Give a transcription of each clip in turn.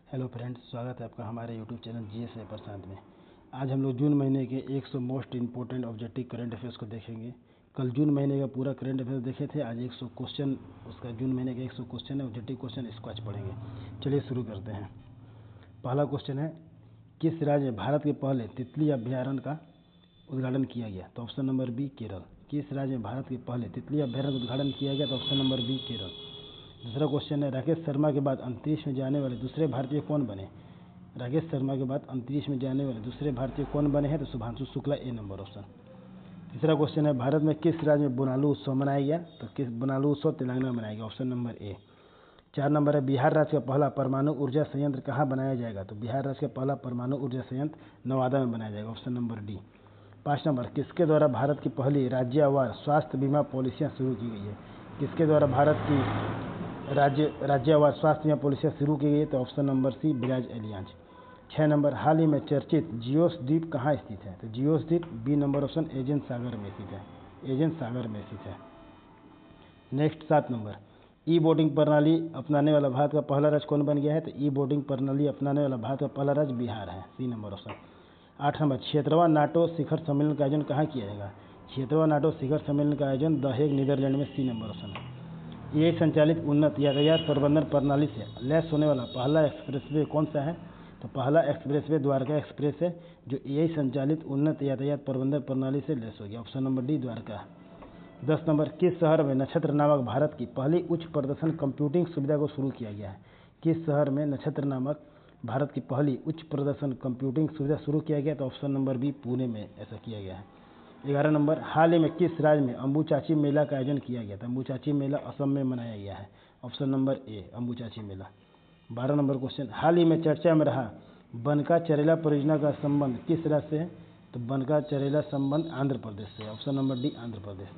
Hello friends, स्वागत है आपका हमारे यूट्यूब चैनल जीएस पेपर शांत में। आज हम लोग जून महीने के 100 most important objective current affairs को देखेंगे। कल जून महीने का पूरा करंट अफेयर्स देखे थे। आज 100 क्वेश्चन, उसका जून महीने का 100 क्वेश्चन है, ऑब्जेक्टिव क्वेश्चन, इसको आज पढ़ेंगे। चलिए शुरू करते हैं। पहला क्वेश्चन है, किस राज्य में भारत के पहले तितली अभ्यारण्य का उद्घाटन किया गया? तो ऑप्शन नंबर बी केरल। किस राज्य में भारत के पहले तितली अभ्यारण्य का उद्घाटन किया गया? तो ऑप्शन नंबर बी केरल। दूसरा क्वेश्चन है, राकेश शर्मा के बाद अंतरिक्ष में जाने वाले दूसरे भारतीय कौन बने? राकेश शर्मा के बाद अंतरिक्ष में जाने वाले दूसरे भारतीय कौन बने हैं? तो शुभांशु शुक्ला, ए नंबर ऑप्शन। तीसरा क्वेश्चन है, भारत में किस राज्य में बोनालू उत्सव मनाया गया? तो किस बोनालू उत्सव तेलंगाना में मनाया गया, ऑप्शन नंबर ए। 4 नंबर है, बिहार राज्य का पहला परमाणु ऊर्जा संयंत्र कहाँ बनाया जाएगा? तो बिहार राज्य का पहला परमाणु ऊर्जा संयंत्र नवादा में बनाया जाएगा, ऑप्शन नंबर डी। 5 नंबर, किसके द्वारा भारत की पहली राज्यवार स्वास्थ्य बीमा पॉलिसियाँ शुरू की गई है? किसके द्वारा भारत की राज्यवार स्वास्थ्य बीमा पॉलिसियाँ शुरू की गई है? तो option number C, Bajaj Allianz. 6 number, हाल ही में चर्चित जियोस द्वीप कहाँ स्थित है? तो जियोस द्वीप, बी नंबर ऑप्शन, एजेंट सागर में स्थित है। एजेंट सागर में स्थित है। नेक्स्ट 7 नंबर, ई वोटिंग प्रणाली अपनाने वाला भारत का पहला राज्य कौन बन गया है? तो ई वोटिंग प्रणाली अपनाने वाला भारत का पहला राज्य बिहार है, सी नंबर ऑप्शन। 8 नंबर, क्षेत्रवार नाटो शिखर सम्मेलन का आयोजन कहाँ किया जाएगा? क्षेत्रवार नाटो शिखर सम्मेलन का आयोजन द हेग, नीदरलैंड में, सी नंबर ऑप्शन। एआई संचालित उन्नत यातायात प्रबंधन प्रणाली से लैस होने वाला पहला एक्सप्रेसवे कौन सा है? तो पहला एक्सप्रेसवे द्वारका एक्सप्रेस है, जो एआई संचालित उन्नत यातायात प्रबंधन प्रणाली से लैस हो गया, option number D, Dwarka. 10 number, किस शहर में नक्षत्र नामक भारत की पहली उच्च प्रदर्शन कंप्यूटिंग सुविधा को शुरू किया गया है? किस शहर में नक्षत्र नामक भारत की पहली उच्च प्रदर्शन कंप्यूटिंग सुविधा शुरू किया गया? तो ऑप्शन नंबर बी, पुणे में ऐसा किया गया है। 11 नंबर, हाल ही में किस राज्य में अम्बुचाची मेला का आयोजन किया गया था? अम्बुचाची मेला असम में मनाया गया है, option number A, Ambubachi Mela. 12 number question, हाल ही में चर्चा में रहा बनका चरेला परियोजना का संबंध किस राज्य से है? तो बनका चरेला संबंध आंध्र प्रदेश से, option number D, Andhra Pradesh.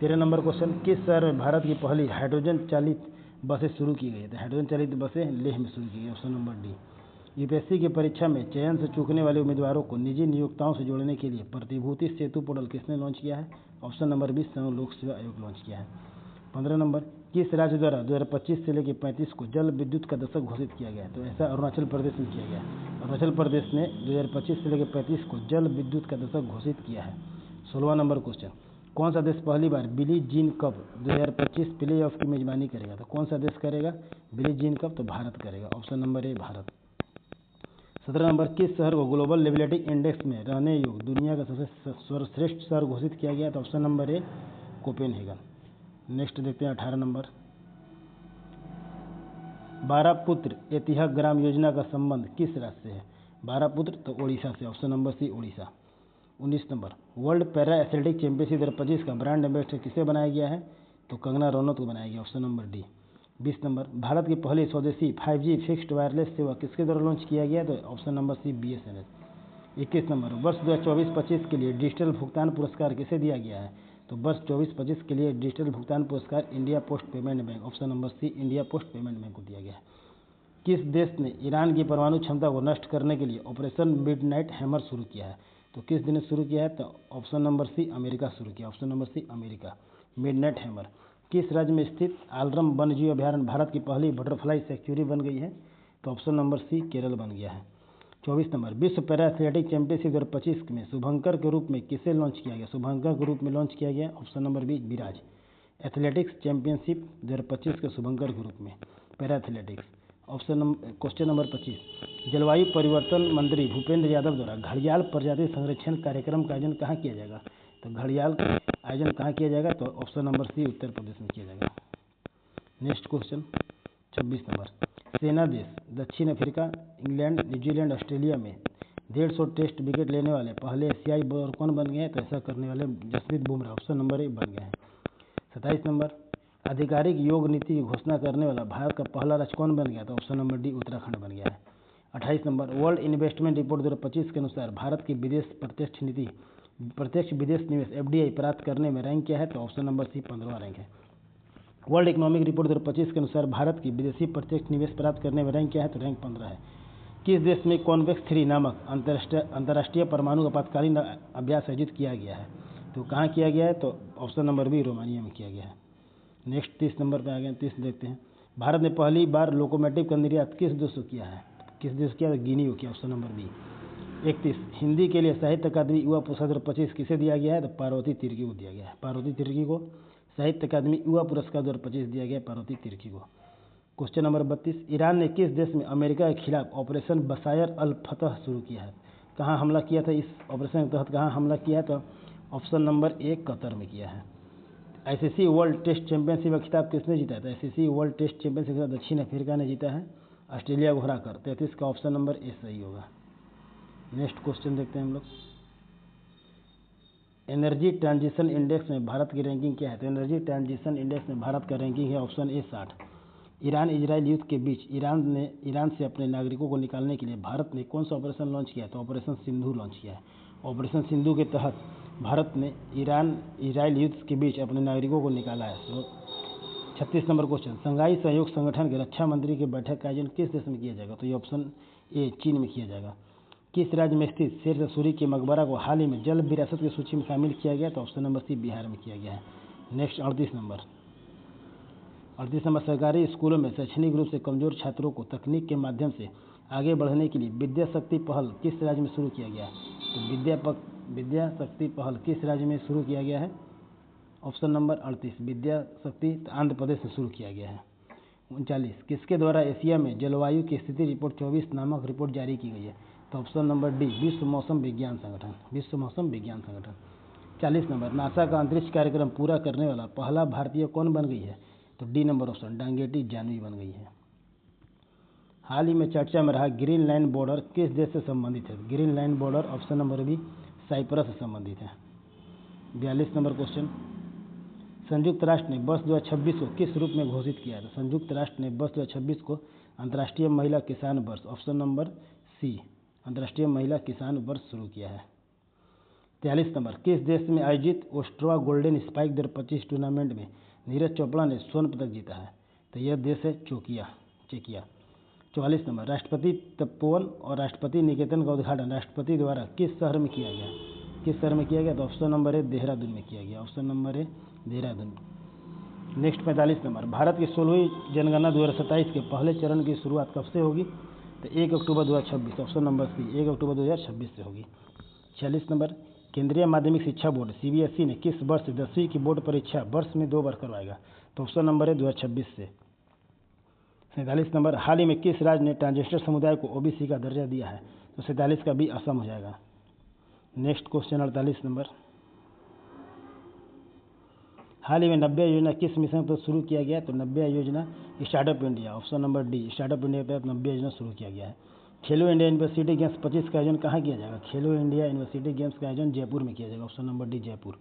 13 number question, किस शहर में भारत की पहली हाइड्रोजन चालित बसें शुरू की गई? तो हाइड्रोजन चालित बसें लेह में शुरू की गई, ऑप्शन नंबर डी। यूपीएससी की परीक्षा में चयन से चूकने वाले उम्मीदवारों को निजी नियोक्ताओं से जोड़ने के लिए प्रतिभूति सेतु पोर्टल किसने लॉन्च किया है? ऑप्शन नंबर बी, संघ लोक सेवा आयोग लॉन्च किया है। 15 नंबर, किस राज्य द्वारा 2025 से लेकर 35 को जल विद्युत का दशक घोषित किया गया है? तो ऐसा अरुणाचल प्रदेश में किया गया है। अरुणाचल प्रदेश ने 2025 से लेकर 35 को जल विद्युत का दशक घोषित किया है। 16वां नंबर क्वेश्चन, कौन सा देश पहली बार Billie Jean Cup 2025 play off की मेजबानी करेगा? तो कौन सा देश करेगा बिली जीन कप? तो भारत करेगा, ऑप्शन नंबर ए, भारत। 17 नंबर, किस शहर को ग्लोबल लिविलिटी इंडेक्स में रहने योग्य दुनिया का सबसे सर्वश्रेष्ठ शहर घोषित किया गया? तो ऑप्शन नंबर ए, कोपेनहेगन। नेक्स्ट देखते हैं 18 नंबर, 12 पुत्र ऐतिहासिक ग्राम योजना का संबंध किस राज्य से है? 12 पुत्र, तो ओडिशा से, option number C, Odisha. 19 number, world para athletic championship 2025 का ब्रांड एम्बेसडर किसे बनाया गया है? तो कंगना रनौत को बनाया गया, option number D. 20 number, Bharat की पहली स्वदेशी 5G फिक्स्ड वायरलेस सेवा किसके द्वारा लॉन्च किया गया? तो option number C, BSNL। 21 number, वर्ष 2024-25 के लिए डिजिटल भुगतान पुरस्कार किसे दिया गया है? तो वर्ष 24-25 के लिए डिजिटल भुगतान पुरस्कार India Post Payment Bank, option number C, India Post Payment Bank को दिया गया है। किस देश ने ईरान की परमाणु क्षमता को नष्ट करने के लिए ऑपरेशन मिडनाइट हैमर शुरू किया है? तो किस दिन शुरू किया है? तो ऑप्शन नंबर सी, अमेरिका शुरू किया, option number C, America, Midnight Hammer. किस राज्य में स्थित आलरम वन्यजीव अभयारण्य भारत की पहली बटरफ्लाई सेंचुरी बन गई है? तो ऑप्शन नंबर सी, केरल बन गया है। 24 नंबर, विश्व पैरा एथलेटिक चैंपियनशिप 2025 में शुभंकर के रूप में किसे लॉन्च किया गया? शुभंकर के रूप में लॉन्च किया गया, ऑप्शन नंबर बी, विराज। एथलेटिक्स चैंपियनशिप 2025 के शुभंकर के रूप में पैरा एथलेटिक्स। क्वेश्चन नंबर 25, जलवायु परिवर्तन मंत्री भूपेंद्र यादव द्वारा घड़ियाल प्रजाति संरक्षण कार्यक्रम का आयोजन कहाँ किया जाएगा? तो घड़ियाल आयोजन कहाँ किया जाएगा? तो ऑप्शन नंबर सी, उत्तर प्रदेश में किया जाएगा। नेक्स्ट क्वेश्चन 26 नंबर, सेना देश दक्षिण अफ्रीका, इंग्लैंड, न्यूजीलैंड, ऑस्ट्रेलिया में 150 टेस्ट विकेट लेने वाले पहले एशियाई बॉलर कौन बन गए हैं? तो ऐसा करने वाले Jasprit Bumrah, option number A, बन गए हैं। 27 नंबर, आधिकारिक योग नीति की घोषणा करने वाला भारत का पहला राज्य कौन बन गया? तो ऑप्शन नंबर डी, उत्तराखंड बन गया है। 28 नंबर, वर्ल्ड इन्वेस्टमेंट रिपोर्ट 2025 के अनुसार भारत की प्रत्यक्ष विदेश निवेश FDI प्राप्त करने में रैंक क्या है? तो ऑप्शन नंबर सी, 15वां रैंक है। वर्ल्ड इकोनॉमिक रिपोर्ट 2025 के अनुसार भारत की विदेशी प्रत्यक्ष निवेश प्राप्त करने में रैंक क्या है? तो रैंक 15 है। किस देश में कॉन्वेक्स 3 नामक अंतर्राष्ट्रीय परमाणु आपातकालीन अभ्यास आयोजित किया गया है? तो कहाँ किया गया है? तो ऑप्शन नंबर बी, रोमानिया में किया गया है। नेक्स्ट 30 नंबर पे आ गए, 30 देखते हैं, भारत ने पहली बार लोकोमोटिव का निर्यात किस देश से किया है? किस देश किया? तो गिनी को किया, ऑप्शन नंबर बी। 31 हिंदी के लिए साहित्य अकादमी युवा पुरस्कार 2025 किसे दिया गया है? तो पार्वती तिर्की को दिया गया है। पार्वती तिर्की को साहित्य अकादमी युवा पुरस्कार 2025 दिया गया है, पार्वती तिर्की को। क्वेश्चन नंबर 32 ईरान ने किस देश में अमेरिका के खिलाफ ऑपरेशन बसायर अल फतह शुरू किया है? कहाँ हमला किया था? इस ऑपरेशन के तहत कहाँ हमला किया है? तो ऑप्शन नंबर ए कतर में किया है। आईसीसी वर्ल्ड टेस्ट चैंपियनशिप का खिताब किसने जीता है? तो आईसीसी वर्ल्ड टेस्ट चैंपियनशिप का दक्षिण अफ्रीका ने जीता है, ऑस्ट्रेलिया को हराकर। 33 का ऑप्शन नंबर ए सही होगा। नेक्स्ट क्वेश्चन देखते हैं हम लोग। एनर्जी ट्रांजिशन इंडेक्स में भारत की रैंकिंग क्या है? तो एनर्जी ट्रांजिशन इंडेक्स में भारत का रैंकिंग है ऑप्शन ए 60। ईरान इजराइल युद्ध के बीच ईरान से अपने नागरिकों को निकालने के लिए भारत ने कौन सा ऑपरेशन लॉन्च किया? तो ऑपरेशन सिंधु लॉन्च किया है। ऑपरेशन सिंधु के तहत भारत ने ईरान इजराइल युद्ध के बीच अपने नागरिकों को निकाला है। तो 36 नंबर क्वेश्चन शंघाई सहयोग संगठन के रक्षा मंत्री की बैठक का आयोजन किस देश में किया जाएगा? तो ये ऑप्शन ए चीन में किया जाएगा। किस राज्य में स्थित शेर सूरी के मकबरा को हाल ही में जल विरासत की सूची में शामिल किया गया? तो ऑप्शन नंबर सी बिहार में किया गया है। नेक्स्ट 38 नंबर सरकारी स्कूलों में शैक्षणिक रूप से कमजोर छात्रों को तकनीक के माध्यम से आगे बढ़ने के लिए विद्या शक्ति पहल किस राज्य में शुरू किया गया है? तो विद्या शक्ति पहल किस राज्य में शुरू किया गया है? ऑप्शन नंबर 38 विद्या शक्ति आंध्र प्रदेश में शुरू किया गया है। 39 किसके द्वारा एशिया में जलवायु की स्थिति रिपोर्ट 24 नामक रिपोर्ट जारी की गई है? तो ऑप्शन नंबर डी विश्व मौसम विज्ञान संगठन। 40 नंबर नासा का अंतरिक्ष कार्यक्रम पूरा करने वाला पहला भारतीय कौन बन गई है? तो डी नंबर ऑप्शन डांगेटी जानवी बन गई है। हाल ही में चर्चा में रहा ग्रीन लाइन बॉर्डर किस देश से संबंधित है? Green Line border option number B Cyprus से संबंधित है। 42 नंबर क्वेश्चन संयुक्त राष्ट्र ने वर्ष 2026 को किस रूप में घोषित किया है? संयुक्त राष्ट्र ने वर्ष 2026 को अंतर्राष्ट्रीय महिला किसान वर्ष ऑप्शन नंबर सी अंतर्राष्ट्रीय महिला किसान वर्ष शुरू किया है। 43 नंबर किस देश में आयोजित ओस्ट्रोवा गोल्डन स्पाइक 2025 टूर्नामेंट में नीरज चोपड़ा ने स्वर्ण पदक जीता है? तो यह देश है चेकिया। 44 नंबर राष्ट्रपति तपोवन और राष्ट्रपति निकेतन का उद्घाटन राष्ट्रपति द्वारा किस शहर में किया गया? तो ऑप्शन नंबर ए देहरादून में किया गया, ऑप्शन नंबर ए देहरादून। नेक्स्ट 45 नंबर भारत की 16वीं जनगणना 2027 के पहले चरण की शुरुआत कब से होगी? तो 1 अक्टूबर 2026, ऑप्शन नंबर सी 1 अक्टूबर 2026 से होगी। 46 नंबर केंद्रीय माध्यमिक शिक्षा बोर्ड सीबीएसई ने किस वर्ष 10वीं की बोर्ड परीक्षा वर्ष में 2 बार करवाएगा? तो ऑप्शन नंबर है 2026 से। 47 नंबर हाल ही में किस राज्य ने ट्रांसजेंडर समुदाय को ओबीसी का दर्जा दिया है? तो 47 का भी असम हो जाएगा। नेक्स्ट क्वेश्चन 48 नंबर हाल ही में 90 योजना किस मिशन पर शुरू किया गया? तो 90 योजना startup India, option number D startup India के तहत 90 योजना शुरू किया गया है। खेलो इंडिया यूनिवर्सिटी गेम्स 25 का आयोजन कहाँ किया जाएगा? खेलो इंडिया यूनिवर्सिटी गेम्स का आयोजन जयपुर में किया जाएगा, option number D Jaipur.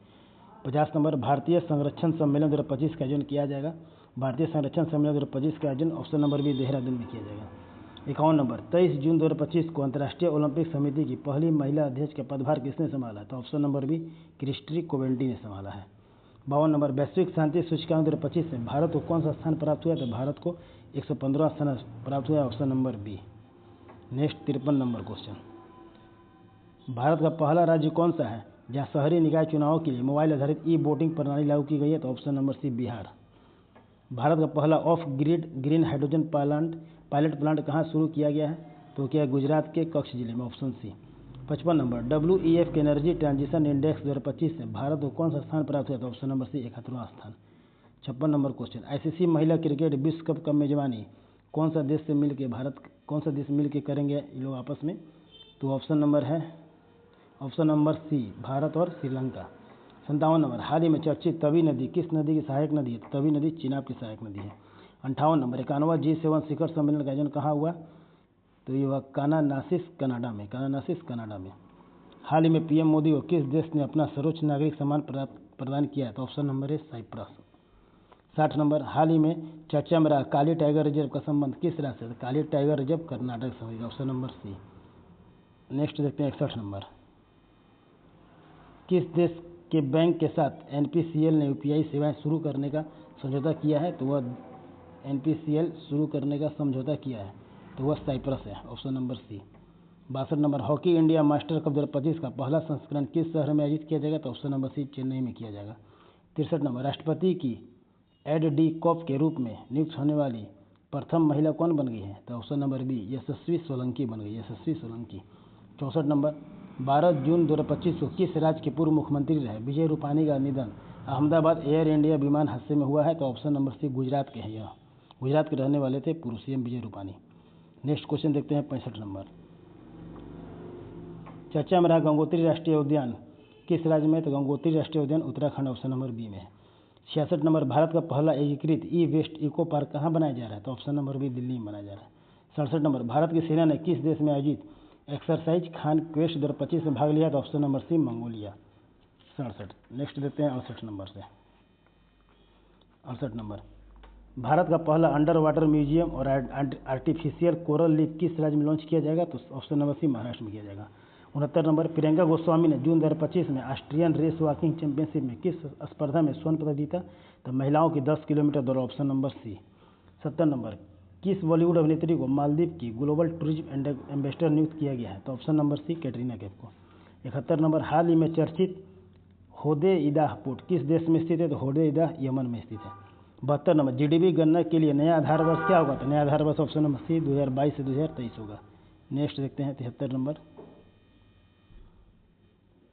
50 number भारतीय संरक्षण सम्मेलन 2025 का आयोजन किया जाएगा। भारतीय संरक्षण सम्मेलन 2025 का आयोजन ऑप्शन नंबर बी देहरादून में किया जाएगा। 51 नंबर 23 जून 2025 को अंतर्राष्ट्रीय ओलंपिक समिति की पहली महिला अध्यक्ष का पदभार किसने संभाला? तो ऑप्शन नंबर बी क्रिस्टी कोवेंटी ने संभाला है। 52 नंबर वैश्विक शांति सूचकांक 2025 में भारत को कौन सा स्थान प्राप्त हुआ? तो भारत को 115वां स्थान प्राप्त हुआ, option number B. Next 53 number question भारत का पहला राज्य कौन सा है जहां शहरी निकाय चुनावों के लिए मोबाइल आधारित ई वोटिंग प्रणाली लागू की गई है? तो ऑप्शन नंबर सी बिहार। भारत का पहला off grid green hydrogen pilot plant कहाँ शुरू किया गया है? तो क्या गुजरात के कच्छ जिले में, ऑप्शन सी। 55 नंबर WEF के एनर्जी ट्रांजिशन इंडेक्स 2025 में भारत को कौन सा स्थान प्राप्त हुआ? तो ऑप्शन नंबर सी 71वां स्थान। 56 नंबर क्वेश्चन आईसीसी महिला क्रिकेट विश्व कप का मेजबानी कौन सा देश मिल के करेंगे ये लोग आपस में? तो ऑप्शन नंबर सी भारत और श्रीलंका। 57 नंबर हाल ही में चर्चित तवी नदी किस नदी की सहायक नदी है? तवी नदी चिनाब की सहायक नदी है। 58 नंबर 91वां G7 शिखर सम्मेलन का आयोजन कहाँ हुआ? तो ये हुआ कानानासिस कनाडा में। हाल ही में पीएम मोदी को किस देश ने अपना सर्वोच्च नागरिक सम्मान प्रदान किया है? तो ऑप्शन नंबर है साइप्रस। 60 नंबर हाल ही में चर्चा में रहा काली टाइगर रिजर्व का संबंध किस राज्य से? काली टाइगर रिजर्व कर्नाटक से होगा, ऑप्शन नंबर सी। नेक्स्ट देखते हैं 61 नंबर किस देश के बैंक के साथ एनपीसीएल ने यूपीआई सेवाएं शुरू करने का समझौता किया है? तो वह एनपीसीएल शुरू करने का समझौता किया है तो वह साइप्रस है, option number C. 62 number Hockey India Master Cup 2025 का पहला संस्करण किस शहर में आयोजित किया जाएगा? तो ऑप्शन नंबर सी चेन्नई में किया जाएगा। 63 नंबर राष्ट्रपति की एड डी कॉप के रूप में नियुक्त होने वाली प्रथम महिला कौन बन गई है? तो ऑप्शन नंबर बी यशस्वी सोलंकी बन गई, यशस्वी सोलंकी। 64 नंबर, 12 जून 2025 को किस राज्य के पूर्व मुख्यमंत्री रहे विजय रूपाणी का निधन अहमदाबाद एयर इंडिया विमान हादसे में हुआ है? तो ऑप्शन नंबर सी गुजरात के हैं, यह गुजरात के रहने वाले थे पूर्व CM Vijay Rupani. Next question देखते हैं 65 नंबर, चर्चा में रहा गंगोत्री राष्ट्रीय उद्यान किस राज्य में? तो गंगोत्री राष्ट्रीय उद्यान उत्तराखंड, ऑप्शन नंबर बी में है। 66 नंबर, भारत का पहला एकीकृत ई वेस्ट इको पार्क कहाँ बनाया जा रहा है? तो ऑप्शन नंबर बी दिल्ली में बनाया जा रहा है। 67 नंबर, भारत की सेना ने किस देश में आयोजित एक्सरसाइज खान क्वेस्ट 2025 में भाग लिया? तो option number C Mongolia. 67। Next देखते हैं 68 नंबर से। 68 नंबर, भारत का पहला अंडर वाटर म्यूजियम और आर्टिफिशियल कोरल लीफ किस राज्य में लॉन्च किया जाएगा? तो ऑप्शन नंबर सी महाराष्ट्र में किया जाएगा। 69 नंबर, प्रियंका गोस्वामी ने जून 2025 में ऑस्ट्रियन रेस वॉकिंग चैंपियनशिप में किस स्पर्धा में स्वर्ण पदक जीता? तो महिलाओं की 10 किलोमीटर दौड़, ऑप्शन नंबर सी। 70 नंबर, किस बॉलीवुड अभिनेत्री को मालदीव की ग्लोबल टूरिज्म एम्बेसडर नियुक्त किया गया है? तो option number C Katrina Kaif को। 71 नंबर, हाल ही में चर्चित होदेइदा पोर्ट किस देश में स्थित है? तो होदेइदा यमन में स्थित है। 72 नंबर, जीडीपी गणना के लिए नया आधार वर्ष क्या होगा? तो नया आधार वर्ष ऑप्शन नंबर सी 2022 से 2023 होगा। नेक्स्ट देखते हैं 73 नंबर,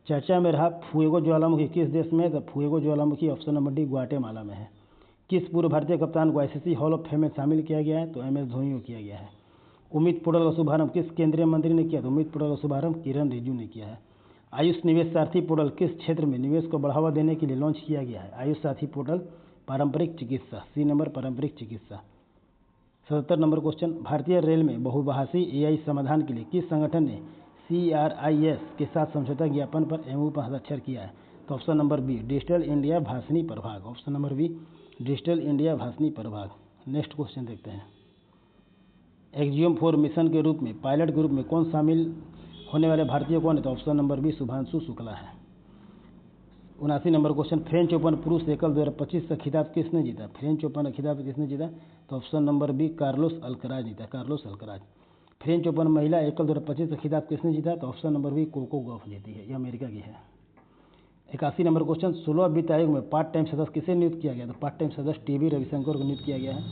चर्चा में रहा फुएगो ज्वालामुखी किस देश में? तो फुएगो ज्वालामुखी ऑप्शन नंबर डी ग्वाटेमाला में है। किस पूर्व भारतीय कप्तान को आईसीसी हॉल ऑफ फेम में शामिल किया गया है? तो एमएस धोनी को किया गया है। उम्मीद पोर्टल का शुभारंभ किस केंद्रीय मंत्री ने किया? तो उम्मीद पोर्टल का शुभारंभ किरण रिजिजू ने किया है। आयुष निवेश सारथी पोर्टल किस क्षेत्र में निवेश को बढ़ावा देने के लिए लॉन्च किया गया है? आयुष साथी पोर्टल पारंपरिक चिकित्सा, सी नंबर पारंपरिक चिकित्सा। 77 नंबर क्वेश्चन, भारतीय रेल में बहुभाषी एआई समाधान के लिए किस संगठन ने CRIS के साथ समझौता ज्ञापन पर MOU पर हस्ताक्षर किया है? तो option number B digital India Bhashini प्रभाग, option number B digital India Bhashini प्रभाग। नेक्स्ट क्वेश्चन देखते हैं, एक्जियम 4 मिशन के रूप में पायलट ग्रुप में कौन शामिल होने वाले भारतीय कौन है? तो option number B Shubhanshu Shukla है। 79 नंबर क्वेश्चन, फ्रेंच ओपन पुरुष एकल 2025 का खिताब किसने जीता? फ्रेंच ओपन का खिताब किसने जीता? तो option number B Carlos Alcaraz जीता, कार्लोस अल्कराज। फ्रेंच ओपन महिला एकल 2025 का खिताब किसने जीता? तो option number B Coco Gauff जीती है, यह अमेरिका की है। 81 नंबर क्वेश्चन, 16 वित्त आयोग में पार्ट टाइम सदस्य किसे नियुक्त किया गया? तो पार्ट टाइम सदस्य टीबी रविशंकर को नियुक्त किया गया है।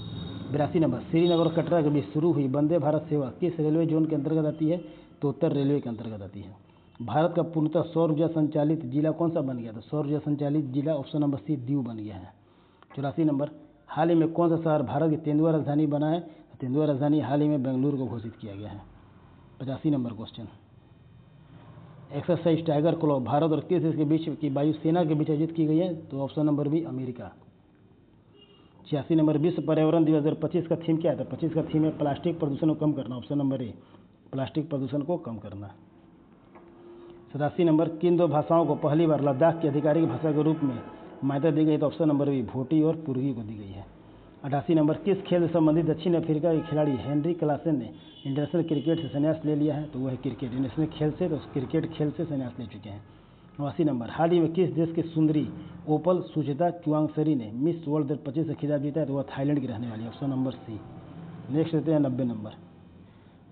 82 नंबर, श्रीनगर और कटरा के बीच शुरू हुई वंदे भारत सेवा किस रेलवे जोन के अंतर्गत आती है? तो उत्तर रेलवे के अंतर्गत आती है। भारत का पूर्णतः सौर ऊर्जा संचालित जिला कौन सा बन गया? तो सौर ऊर्जा संचालित जिला ऑप्शन नंबर सी दीव बन गया है। 84 नंबर, हाल ही में कौन सा शहर भारत की तेंदुआ राजधानी बना है? तो तेंदुआ राजधानी हाल ही में बेंगलुरु को घोषित किया गया है। 85 number question, exercise Tiger Claw भारत और किस देश के बीच की वायुसेना के बीच आयोजित की गई है? तो option number B America. 86 number, विश्व पर्यावरण दिवस 2025 का थीम क्या है? तो 25 का थीम है प्लास्टिक प्रदूषण को कम करना, ऑप्शन नंबर ए प्लास्टिक प्रदूषण को कम करना। 87 नंबर, किन दो भाषाओं को पहली बार लद्दाख की आधिकारिक भाषा के रूप में मान्यता दी गई? तो ऑप्शन नंबर बी भोटी और पुर्गी को दी गई है। 88 नंबर, किस खेल से संबंधित दक्षिण अफ्रीका के खिलाड़ी हेनरी क्लासन ने इंटरनेशनल क्रिकेट से संन्यास ले लिया है? तो वह है क्रिकेट, इंटरनेशनल खेल से, तो क्रिकेट खेल से संन्यास ले चुके हैं। 89 नंबर, हाल ही में किस देश की सुंदरी ओपल सुचेता चुआंगसरी ने मिस वर्ल्ड 2025 से खिताब जीता है? तो वह थाईलैंड की रहने वाली है, ऑप्शन नंबर सी। नेक्स्ट देते हैं 90 नंबर,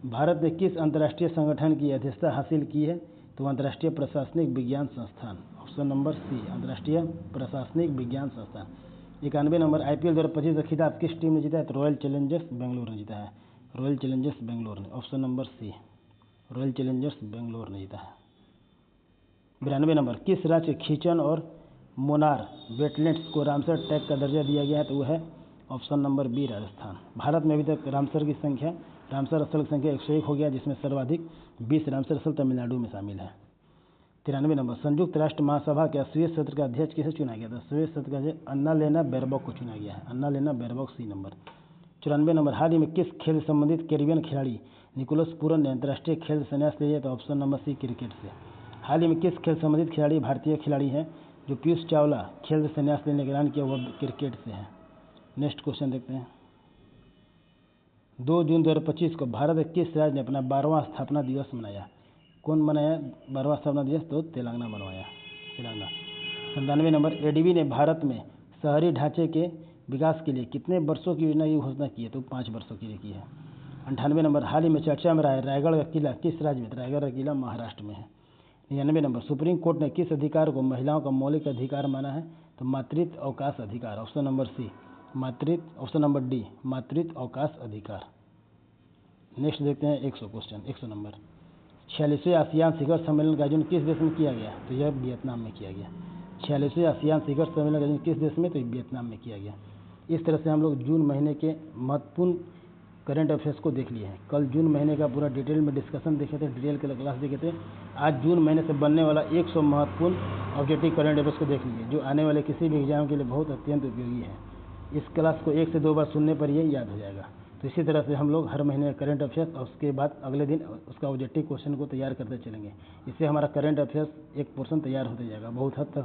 भारत ने किस अंतर्राष्ट्रीय संगठन की अध्यक्षता हासिल की है? तो अंतर्राष्ट्रीय प्रशासनिक विज्ञान संस्थान, ऑप्शन नंबर सी अंतर्राष्ट्रीय प्रशासनिक विज्ञान संस्थान। 91 नंबर, IPL 2025 का खिताब किस टीम ने जीता है? तो रॉयल चैलेंजर्स बेंगलोर ने जीता है, रॉयल चैलेंजर्स बेंगलोर ने, option number C Royal Challengers Bangalore ने जीता है। 92 नंबर, किस राज्य के खींचन और मोनार वेटलैंड्स को रामसर टैग का दर्जा दिया गया है? तो वह है ऑप्शन नंबर बी राजस्थान। भारत में अभी तक रामसर स्थल की संख्या 101 हो गया, जिसमें सर्वाधिक 20 रामसर स्थल तमिलनाडु में शामिल है। 93 नंबर, संयुक्त राष्ट्र महासभा के 80वें सत्र का अध्यक्ष किसे चुना गया? 10वें सत्र का अध्यक्ष अन्नालेना बेरबॉक को चुना गया है, अन्नालेना बेरबॉक, सी नंबर। 94 नंबर, हाल ही में किस खेल से संबंधित कैरिबियन खिलाड़ी निकोलस पूरन ने अंतर्राष्ट्रीय खेल से संन्यास ले लिया? तो ऑप्शन नंबर सी क्रिकेट से। हाल ही में किस खेल संबंधित खिलाड़ी भारतीय खिलाड़ी हैं जो पीयूष चावला खेल से संन्यास लेने का ऐलान किया? वह क्रिकेट से है। नेक्स्ट क्वेश्चन देखते हैं, 2 जून 2025 को भारत के किस राज्य ने अपना 12वां स्थापना दिवस मनाया? कौन मनाया 12वां स्थापना दिवस? तो तेलंगाना मनवाया, तेलंगाना। 97 नंबर, ADB ने भारत में शहरी ढांचे के विकास के लिए कितने वर्षों की योजना की घोषणा की है? तो 5 वर्षों के लिए की है। 98 नंबर, हाल ही में चर्चा में रहा है रायगढ़ का किला किस राज्य में? रायगढ़ का किला महाराष्ट्र में है। 99 नंबर, सुप्रीम कोर्ट ने किस अधिकार को महिलाओं का मौलिक अधिकार माना है? तो मातृत्व अवकाश अधिकार, ऑप्शन नंबर सी मातृत्व, ऑप्शन नंबर डी मातृत्व अवकाश अधिकार। नेक्स्ट देखते हैं 100 क्वेश्चन, 100 नंबर। 46वें आसियान शिखर सम्मेलन का आयोजन किस देश में किया गया? तो यह वियतनाम में किया गया। 46वें आसियान शिखर सम्मेलन का आयोजन किस देश में? तो वियतनाम में किया गया। इस तरह से हम लोग जून महीने के महत्वपूर्ण करंट अफेयर्स को देख लिए हैं। कल जून महीने का पूरा डिटेल में डिस्कशन देखे थे, डिटेल के क्लास देखे थे। आज जून महीने से बनने वाला 100 महत्वपूर्ण ऑब्जेक्टिव करंट अफेयर्स को देख लीजिए, जो आने वाले किसी भी एग्जाम के लिए बहुत अत्यंत उपयोगी है। इस क्लास को 1 से 2 बार सुनने पर ये याद हो जाएगा। तो इसी तरह से हम लोग हर महीने करंट अफेयर्स और उसके बाद अगले दिन उसका ऑब्जेक्टिव क्वेश्चन को तैयार करते चलेंगे। इससे हमारा करंट अफेयर्स एक पोर्शन तैयार होते जाएगा बहुत हद तक।